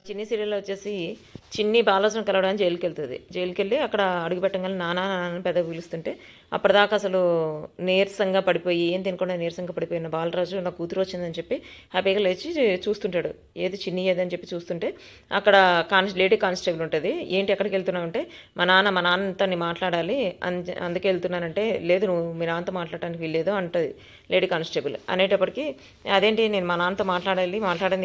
చిన్ని సీరియల్లో వచ్చేసి చిన్ని బాలసును కలవడానికి జైలుకి వెళ్తుంది. జైలుకి వెళ్ళి అక్కడ అడుగు పెట్టగానే నానా నాన్న పెద్ద పిలుస్తుంటే అప్పటిదాకా అసలు నీరసంగా పడిపోయి ఏం తినకుండా నీరసంగా పడిపోయిన బాలరాజు నా కూతురు వచ్చిందని చెప్పి హ్యాపీగా లేచి చూస్తుంటాడు. ఏది చిన్ని ఏదని చెప్పి చూస్తుంటే అక్కడ లేడీ కానిస్టేబుల్ ఉంటుంది. ఏంటి ఎక్కడికి వెళ్తున్నావు అంటే మా నాన్నతో నీ మాట్లాడాలి అందుకే వెళ్తున్నానంటే లేదు నువ్వు మీ నాన్నతో మాట్లాడటానికి వీల్లేదు అంటుంది లేడీ కానిస్టేబుల్. అనేటప్పటికి అదేంటి నేను మా నాన్నతో మాట్లాడండి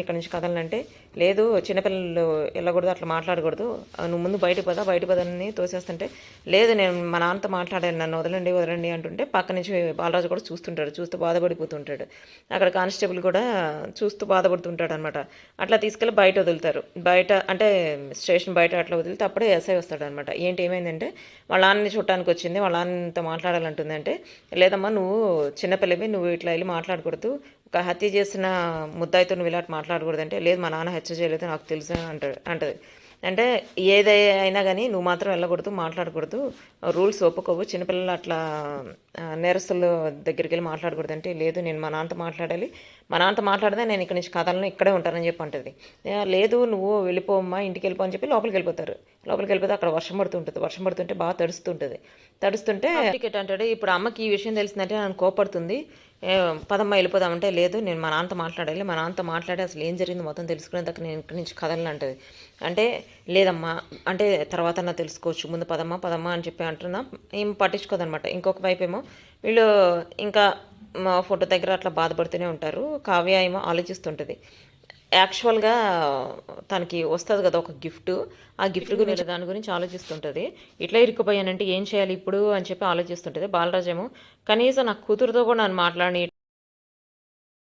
ఇక్కడ నుంచి కదలంటే లేదు చిన్నపిల్లలు వెళ్ళకూడదు అట్లా మాట్లాడకూడదు నువ్వు ముందు బయట పదని తోసేస్తుంటే లేదు నేను మా నాన్నతో మాట్లాడాను నన్ను వదలండి అంటుంటే పక్క నుంచి బాలరాజు కూడా చూస్తుంటాడు. చూస్తూ బాధపడిపోతుంటాడు. అక్కడ కానిస్టేబుల్ కూడా చూస్తూ బాధపడుతుంటాడు అనమాట. అట్లా తీసుకెళ్ళి బయట వదులుతారు. బయట అంటే స్టేషన్ బయట అట్లా వదిలితే అప్పుడే ఎస్ఐ వస్తాడు అనమాట. ఏంటి ఏమైందంటే వాళ్ళ నాన్నని చూడటానికి వచ్చింది, వాళ్ళ నాన్నతో మాట్లాడాలంటుంది. అంటే లేదమ్మా నువ్వు చిన్నపిల్లవి నువ్వు ఇట్లా వెళ్ళి మాట్లాడకూడదు, ఒక హత్య చేసిన ముద్దాయితో నువ్వు ఇలాంటి మాట్లాడకూడదు అంటే లేదు మా నాన్న హత్య చేయలేదు నాకు తెలుసు అంటది. అంటే ఏదైనా కానీ నువ్వు మాత్రం వెళ్ళకూడదు మాట్లాడకూడదు రూల్స్ ఒప్పుకోవు చిన్నపిల్లలు అట్లా నేరస్తుల దగ్గరికి వెళ్ళి మాట్లాడకూడదు అంటే లేదు నేను మా నాన్నతో మాట్లాడితే నేను ఇక్కడి నుంచి కథలను ఇక్కడే ఉంటానని చెప్పి అంటుంది. లేదు నువ్వు వెళ్ళిపోమ్మా ఇంటికి వెళ్ళిపో అని చెప్పి లోపలికి వెళ్ళిపోతే అక్కడ వర్షం పడుతుంటే బాగా తడుస్తుంటే టికెట్ అంటాడు. ఇప్పుడు అమ్మకి ఈ విషయం తెలిసిందంటే నన్ను కోపడుతుంది, పదమ్మ వెళ్ళిపోదామంటే లేదు నేను మా నాన్నతో మాట్లాడి అసలు ఏం జరిగింది మొత్తం తెలుసుకునేదాకా నేను ఇక్కడి నుంచి కదలను అంటది. అంటే లేదమ్మా అంటే తర్వాత నా తెలుసుకోవచ్చు ముందు పదమ్మ అని చెప్పి అంటున్నా ఏం పట్టించుకోదనమాట. ఇంకొక వైపు ఏమో వీళ్ళు ఇంకా మా ఫోటో దగ్గర అట్లా బాధపడుతూనే ఉంటారు. కావ్య ఏమో ఆలోచిస్తుంటుంది. యాక్చువల్గా తనకి వస్తుంది కదా ఒక గిఫ్ట్, ఆ గిఫ్ట్ గురించి దాని గురించి ఆలోచిస్తుంటుంది. ఇట్లా ఇరుక్కుపోయానంటే ఏం చేయాలి ఇప్పుడు అని చెప్పి ఆలోచిస్తుంటుంది. బాలరాజేమో కనీసం నా కూతురుతో కూడా నన్ను మాట్లాడి